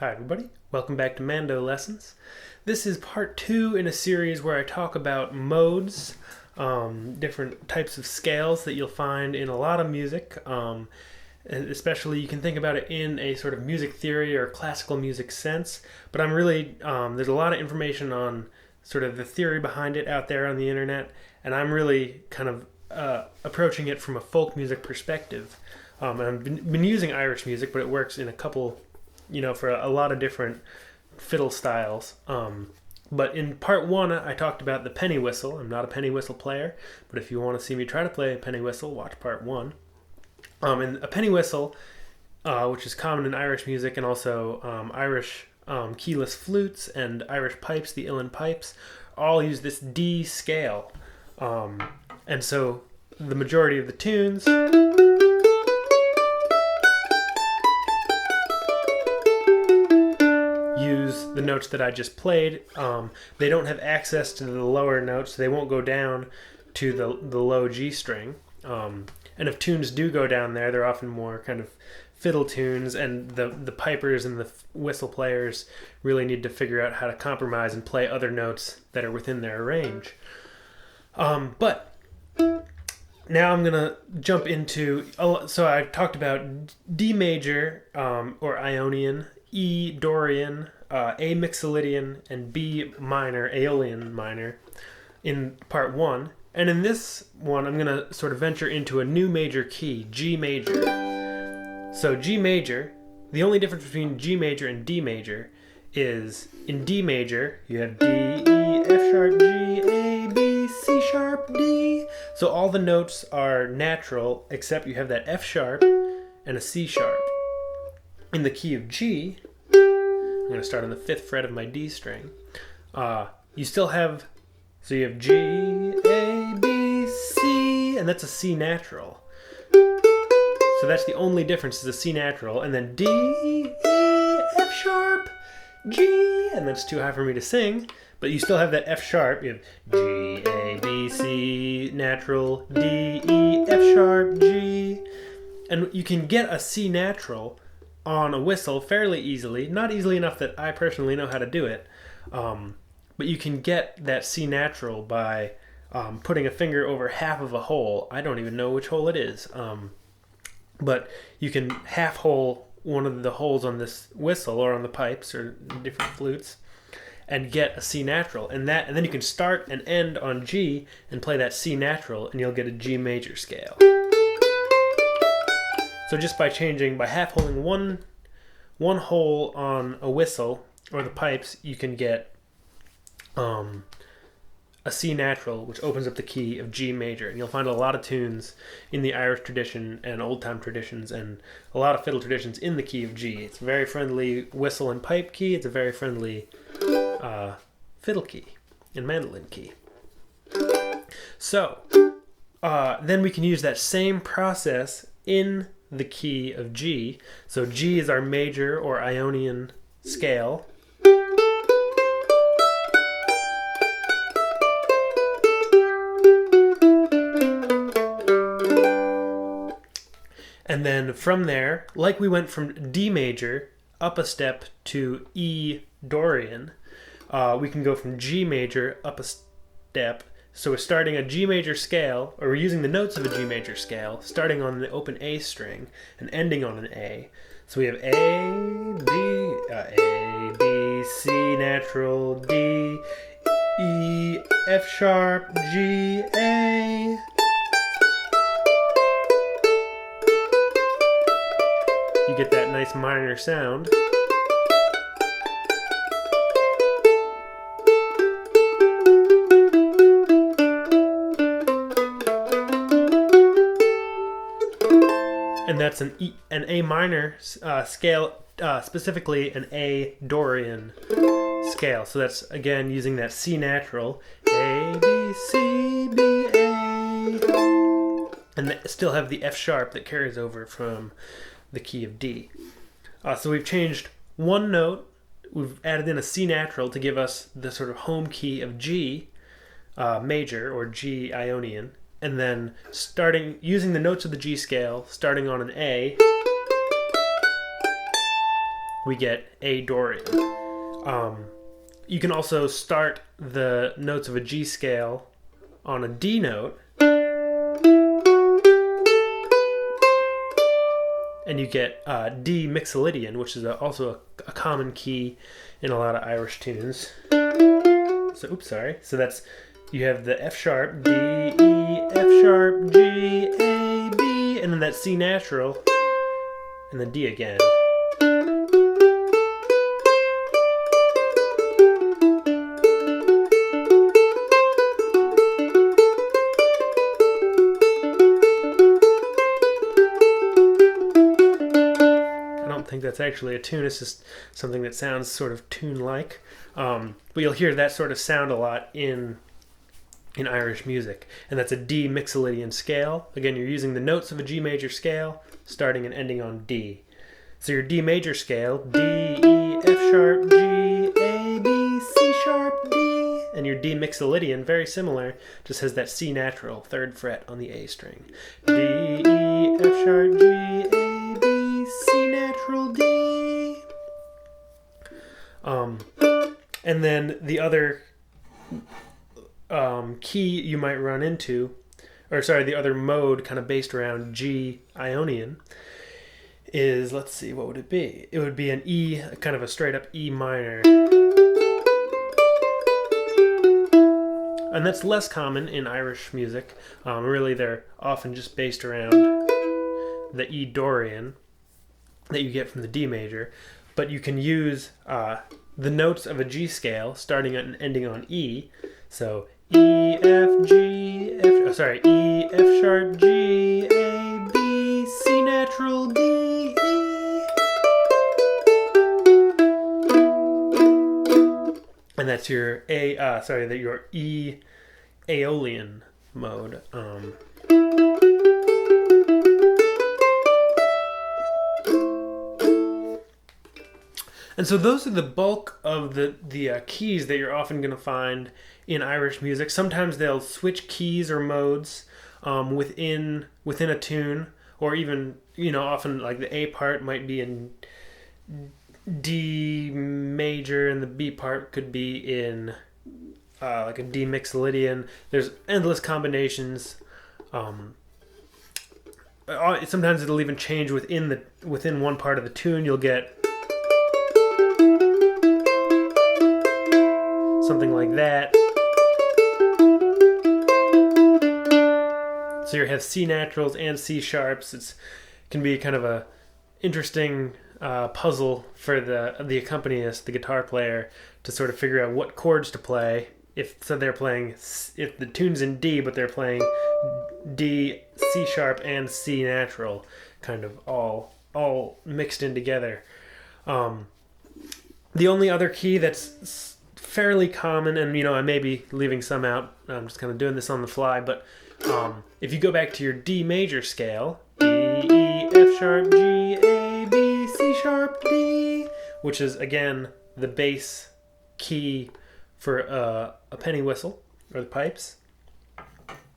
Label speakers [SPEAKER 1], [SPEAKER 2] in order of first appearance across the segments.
[SPEAKER 1] Hi everybody, welcome back to Mando Lessons. This is part 2 in a series where I talk about modes, different types of scales that you'll find in a lot of music. Especially you can think about it in a sort of music theory or classical music sense, but I'm really, there's a lot of information on sort of the theory behind it out there on the internet, and I'm really kind of approaching it from a folk music perspective. And I've been using Irish music, but it works in a couple, for a lot of different fiddle styles. But in part 1, I talked about the penny whistle. I'm not a penny whistle player, but if you want to see me try to play a penny whistle, watch part 1. And a penny whistle, which is common in Irish music, and also Irish keyless flutes and Irish pipes, the uilleann pipes, all use this D scale. And so the majority of the tunes use the notes that I just played. They don't have access to the lower notes, so they won't go down to the low G string. And if tunes do go down there, they're often more kind of fiddle tunes, and the pipers and the whistle players really need to figure out how to compromise and play other notes that are within their range. But now I'm going to jump into, so I talked about D major, or Ionian, E Dorian, A Mixolydian, and B minor, Aeolian minor, in part 1. And in this one, I'm going to sort of venture into a new major key, G major. So G major, the only difference between G major and D major is in D major, you have D, E, F sharp, G, A, B, C sharp, D. So all the notes are natural, except you have that F sharp and a C sharp. In the key of G, I'm going to start on the 5th fret of my D string. You still have, so you have G, A, B, C, and that's a C natural. So that's the only difference, is a C natural, and then D, E, F sharp, G, and that's too high for me to sing, but you still have that F sharp. You have G, A, B, C, natural, D, E, F sharp, G, and you can get a C natural on a whistle fairly easily, not easily enough that I personally know how to do it, but you can get that C natural by putting a finger over half of a hole. I don't even know which hole it is, but you can half hole one of the holes on this whistle or on the pipes or different flutes and get a C natural, and then you can start and end on G and play that C natural, and you'll get a G major scale. So just by half holing one hole on a whistle or the pipes, you can get a C natural, which opens up the key of G major. And you'll find a lot of tunes in the Irish tradition and old-time traditions and a lot of fiddle traditions in the key of G. It's a very friendly whistle and pipe key. It's a very friendly fiddle key and mandolin key. So then we can use that same process in the key of G. So G is our major or Ionian scale. And then from there, like we went from D major up a step to E Dorian, we can go from G major up a step. So we're starting a G major scale, or we're using the notes of a G major scale, starting on the open A string and ending on an A. So we have A, B, C natural, D, E, F sharp, G, A. You get that nice minor sound. And that's an A minor scale, specifically an A Dorian scale. So that's, again, using that C natural. A, B, C, B, A. And still have the F sharp that carries over from the key of D. So we've changed one note. We've added in a C natural to give us the sort of home key of G major, or G Ionian. And then using the notes of the G scale, starting on an A, we get A Dorian. You can also start the notes of a G scale on a D note, and you get D Mixolydian, which is also a common key in a lot of Irish tunes. So, So that's, you have the F sharp, D, E, F sharp, G, A, B, and then that C natural, and then D again. I think that's actually a tune. It's just something that sounds sort of tune-like. But you'll hear that sort of sound a lot in Irish music. And that's a D Mixolydian scale. Again, you're using the notes of a G major scale, starting and ending on D. So your D major scale, D, E, F sharp, G, A, B, C sharp, D. And your D Mixolydian, very similar, just has that C natural, 3rd fret on the A string. D, E, F sharp, G, A, B, C natural, D. And then the other key you might run into, the other mode kind of based around G Ionian is, let's see, what would it be? It would be an E, kind of a straight up E minor. And that's less common in Irish music. Really, they're often just based around the E Dorian that you get from the D major. But you can use the notes of a G scale starting and ending on E. So E, F, G, E, F sharp, G, A, B, C natural, D, E. And that's your your E Aeolian mode. And so those are the bulk of the keys that you're often going to find in Irish music. Sometimes they'll switch keys or modes within a tune, or even, often like the A part might be in D major and the B part could be in like a D Mixolydian. There's endless combinations. Sometimes it'll even change within one part of the tune. You'll get something like that. So you have C naturals and C sharps. It can be kind of a interesting puzzle for the accompanist, the guitar player, to sort of figure out what chords to play. If the tune's in D, but they're playing D, C sharp, and C natural, kind of all mixed in together. The only other key that's fairly common, and I may be leaving some out, I'm just kind of doing this on the fly, but if you go back to your D major scale, D, E, F sharp, G, A, B, C sharp, D, which is again the bass key for a penny whistle, or the pipes,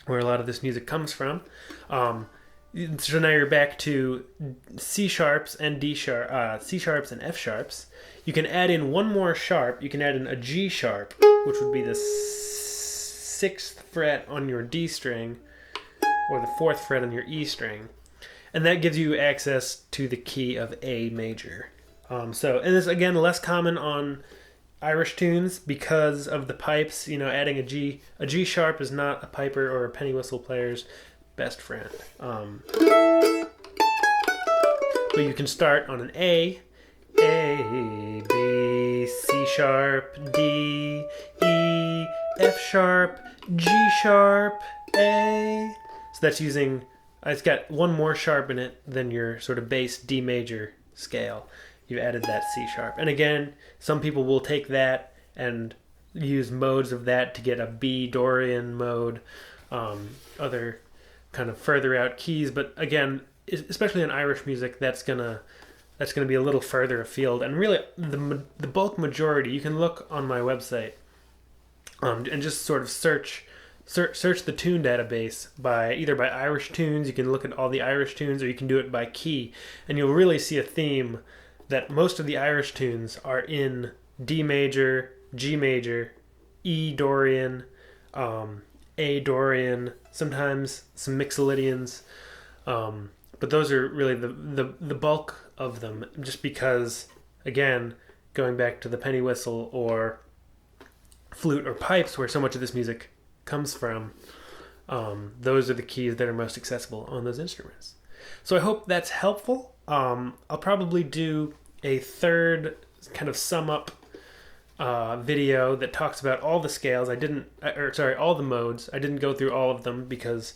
[SPEAKER 1] where a lot of this music comes from. So now you're back to C sharps and D sharp, C sharps and F sharps. You can add in one more sharp. You can add in a G sharp, which would be the 6th fret on your D string, or the 4th fret on your E string, and that gives you access to the key of A major. And this again less common on Irish tunes because of the pipes. Adding a G sharp is not a piper or a penny whistle player's best friend. But you can start on an A, B, C sharp, D, E, F sharp, G sharp, A. So that's using, it's got one more sharp in it than your sort of bass D major scale. You've added that C sharp. And again, some people will take that and use modes of that to get a B Dorian mode, other kind of further out keys. But again, especially in Irish music, that's gonna be a little further afield. And really, the bulk majority, you can look on my website and just sort of search the tune database either by Irish tunes. You can look at all the Irish tunes, or you can do it by key, and you'll really see a theme that most of the Irish tunes are in D major, G major, E Dorian, A Dorian, sometimes some Mixolydians, but those are really the bulk of them, just because, again, going back to the penny whistle or flute or pipes, where so much of this music comes from, those are the keys that are most accessible on those instruments. So I hope that's helpful. I'll probably do a third kind of sum up video that talks about all the scales. All the modes. I didn't go through all of them because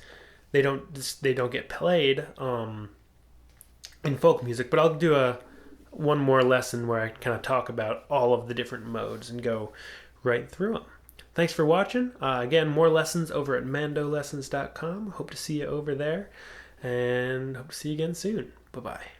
[SPEAKER 1] they don't get played in folk music. But I'll do one more lesson where I kind of talk about all of the different modes and go right through them. Thanks for watching. Again, more lessons over at mandolessons.com. Hope to see you over there, and hope to see you again soon. Bye-bye.